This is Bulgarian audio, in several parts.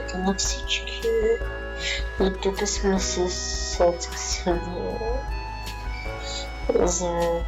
имената на всички. И тук сме с Ксения за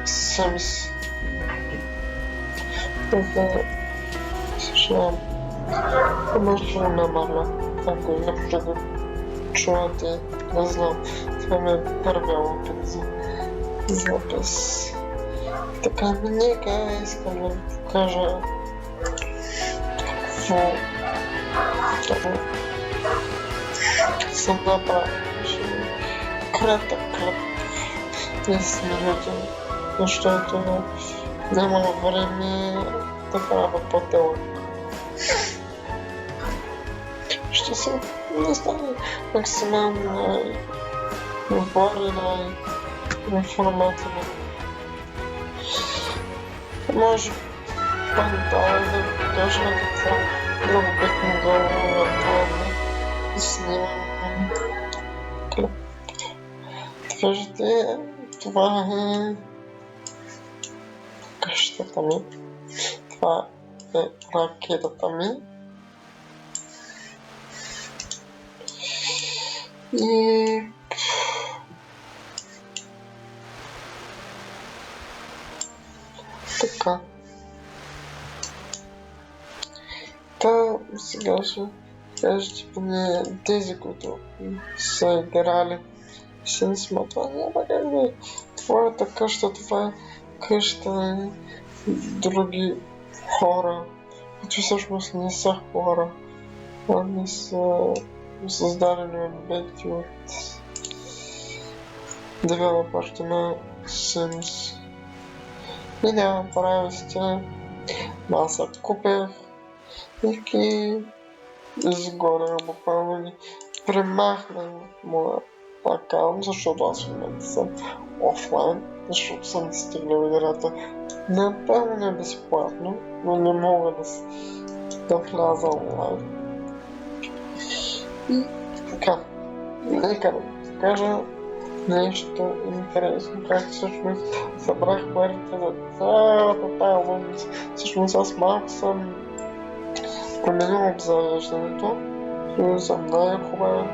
себе си. Съжалявам. Може да намаля, ако някой да чуете, не знам. Това ми е първия опит за запис. Така, нека искам да ви покажа какво съм направил. Кратък клип, 10 минути, защото няма време да правя по-дълъг. Ще се настане максимално най-говори, най-информативно. Може пантала да покажа какво друго бих могъл да снимам клип. Виждате, това е къщата ми. Това е ракетата ми. И така. Та сега ще кажете поне тези, които са играли. Ще не смятва, няма как да е твоята къща, това е къща на други хора, които всъщност не са хора. Они са създадени обекти от девелоперите на Sims. И да, прави сте, аз се купих и ги изгоря буквално ги премахнах моя акаунт, защото аз в момента съм офлайн, защото съм стигнал играта напълно безплатно, но не мога да вляза онлайн. И така, нека да кажа нещо интересно, как всъщност събрах парите за цялата тая лудница. Всъщност аз малко съм променил обзавеждането, съм най-хубава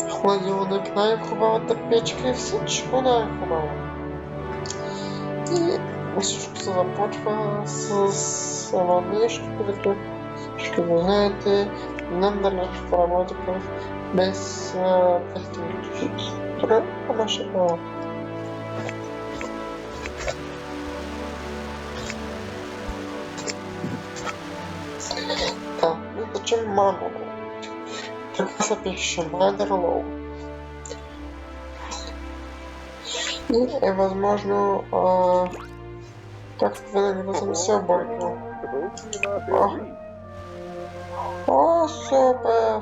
хладилник, най-хубавата печка и всичко най-хубаво. И всичко се започва с едно нещо, което ще го знаете, не знам дали ще работи без технологии. Добре, ама ще бъда. Да, мисля, че Motherload. Така се пише Motherload. И е възможно, както винаги да съм се объркал. О, супер!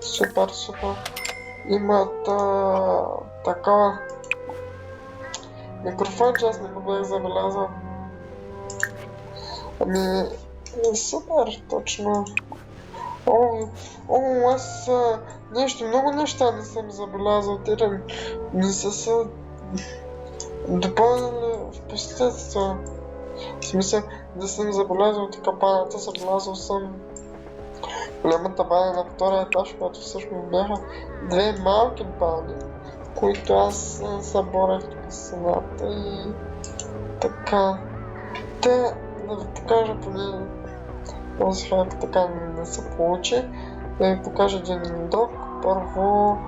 Супер, супер! Имат такова микрофон, че аз не го бях забелязал. Ами, супер, точно. О, аз много неща не съм забелязал. Те не са се допълнили в последствие. В смисъл, не съм забелязал капаната, забелязал съм голямата баня на втория етаж, която всъщност бяха две малки бани, които аз съборах тук самата и така. Да ви покажа поне този хак така не се получи. Да ви покажа един док. Първо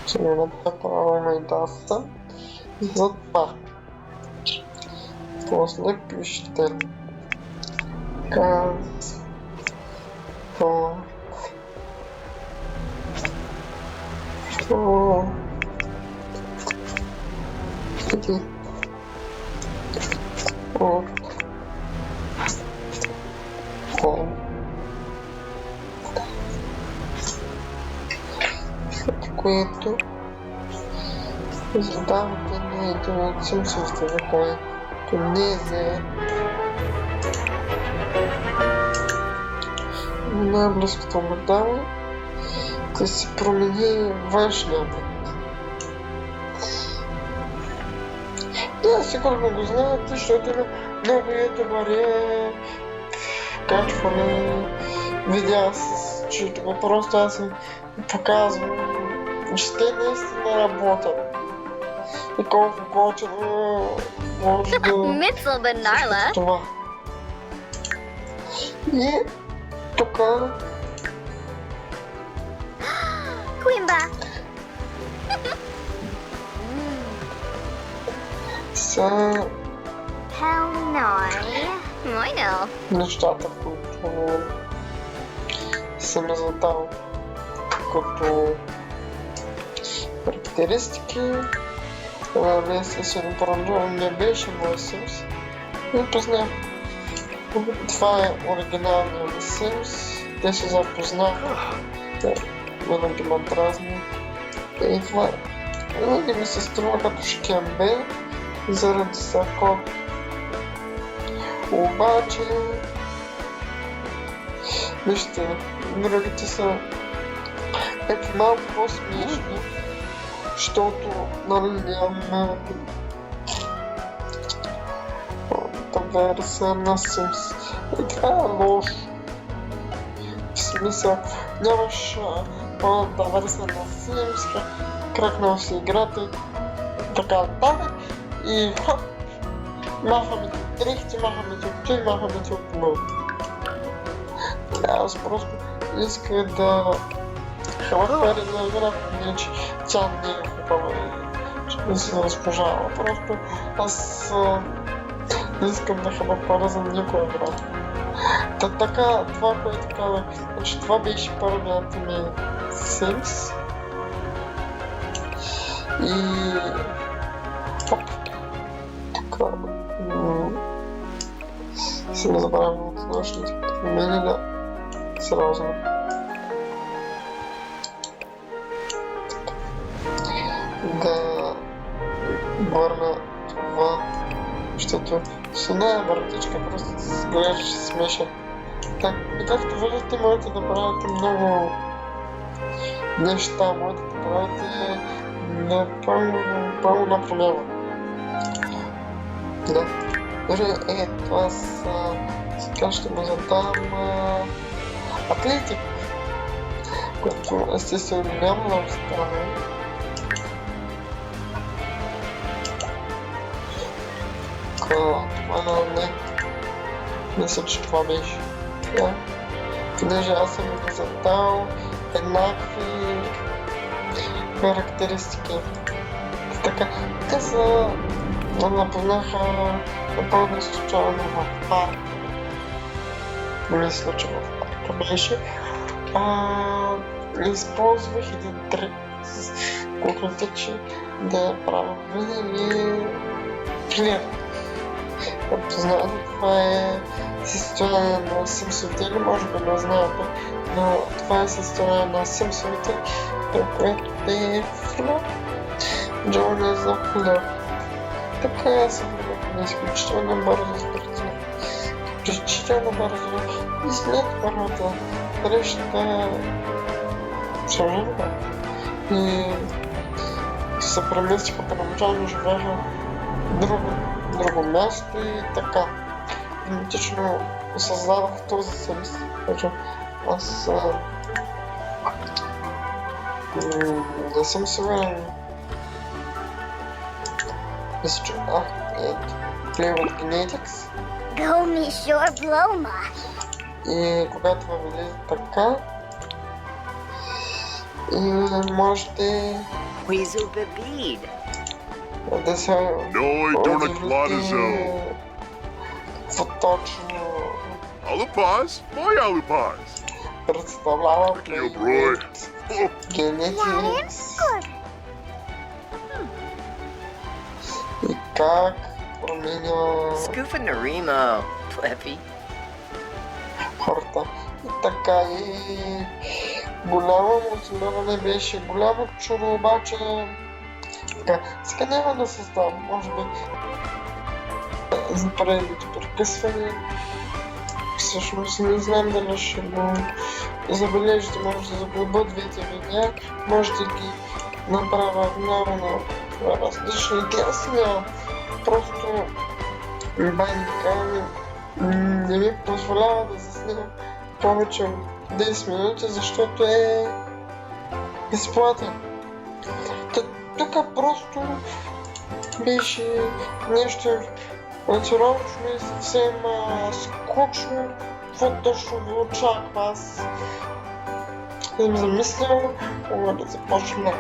ще ми направим и даста. И за това. После пишете газ което задавате на един от симсовете, за кой понезе най-близкото огледало да се промени външния вид. Да, сигурно го знаете, защото има много ютубъри, качвали видеа с чието просто аз им показвам, че те наистина работят. И колко готино може да Mitzel Benarla. това. И тук Quimba. са Helnoi. Moino. нещата, които съм задал като характеристики. Естествено, първо не беше мой Sims. И познах. Това е оригиналният ми Sims. Те се запознаха. Винаги ме дразни. И това винаги ми се струва като шкембе заради сакот. Обаче, вижте, другите са малко по-смешни, защото, нали, нямаме версия на Sims. И това е лошо. В смисъл, нямаш пълната версия на Sims, кракнал си играта и така нататък. И хоп, махаме ти дрехти, махаме ти очи, махаме ти от много. Аз просто исках да характери на играта, не че тя не е хубава и че не се разпожава. Просто аз не искам да характери за никоя игра. Така, това, което казах, значи това беше първият ми Sims. И хоп, така, се не забравям от нощните промени, да, сериозно. Да върна това, защото с една въртичка просто изглеждаш смешен. И както виждате, можете да правите много неща, можете да правите пълна промяна. Да. Дори това сега ще му задам Атлетик, което естествено няма да остане. Това не. Мисля, че това беше. Да. Понеже аз съм го задал еднакви характеристики. Така, те са напознаха напълно случайно в парк. Мисля, че в парка беше. Използвах един трик с куклите, че да правя винаги флирт. Както знаете, това е състояние на симсовете, може би не знаете, но това е състояние на симсовете, което е флирт. Джон е за флирт. Така се вървахме изключително бързо с прецелта. Изключително бързо и след първата среща се оженва. И се преместиха, първоначално живееха друго място и така. Генетично създадох този Sims. Значи аз не съм сигурен. Мисля, че ето, Play with Genetics. Go me sure bloma. И когато въведе така, и можете да се удивите точно представлява Play with Genetics. И как променя хората. И така и голямо мотивиране беше, голямо чудо, обаче така, сега няма да създам, може би за поредното прекъсване. Всъщност не знам дали ще го забележите, може да го обървите видеа, може да ги направя много на различни тясния. Просто баника не ми позволява да заснимам повече от 10 минути, защото е безплатен. Тук просто беше нещо натурално и съвсем скучно. Какво точно ви очаква? Аз съм замислил, мога да започна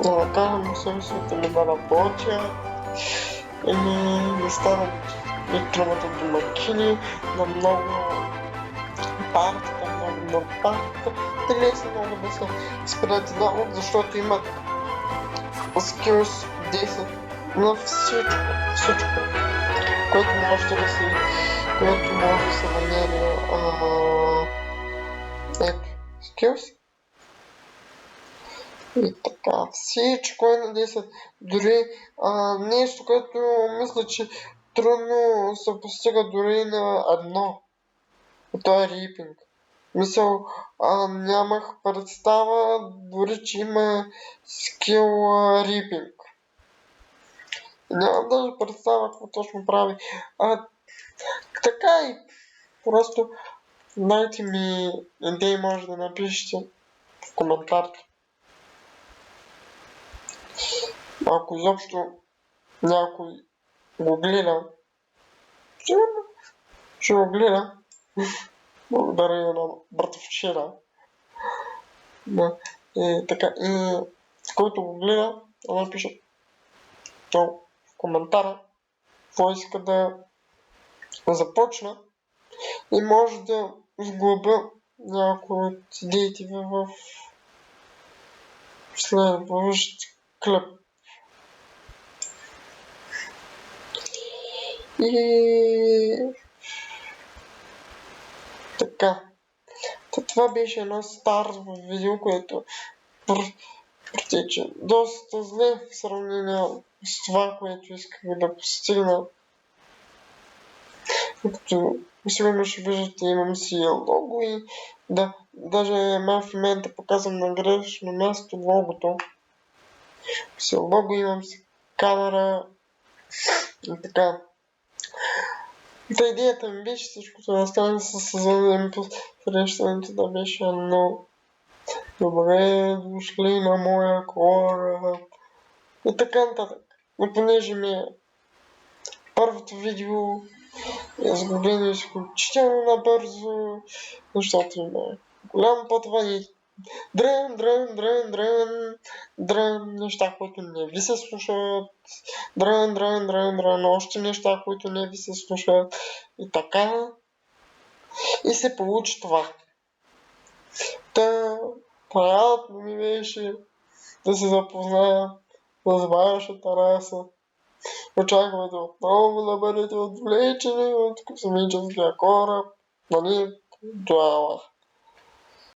да накарам усъмството ми да работя и да станат електронната домакини на много партията, да лесно могат да се спрят много, защото имат skills 10 на всичко, което може да се намери. Ето, skills. И така, всичко е на 10. Дори нещо, което мисля, че трудно се постига дори на едно. И то е рипинг. Мисъл, нямах представа дори, че има скил рипинг. Нямам даже представа какво точно прави. Така и просто дайте ми идеи, може да напишете в коментарите. Ако изобщо някой го гледа, сигурно ще го гледа. Благодаря на братовчера. Така, и който го гледа, да напише в коментара какво иска да започна и може да сглоба някои от идеите ви в следващия клип. И така. Това беше едно старо видео, което протече доста зле в сравнение с това, което исках да постигна. Като сигурно ще виждате, имам си лого и да, даже в момента показвам на грешно място логото. Си лого, имам си камера и така. Та идеята ми беше всичкото да стане с сезонен посрещането да беше много добре дошли на моя кораб и така нататък. Но понеже ми е първото видео е изгубено изключително набързо, защото има голям пътване и дрън, неща, които не ви се слушат, дрън, още неща, които не ви се слушат и така. И се получи това. Приятно ми беше да се запозная с вашата раса. Очаквайте отново да бъдете отвлечени от космическия кораб, нали, Джоела.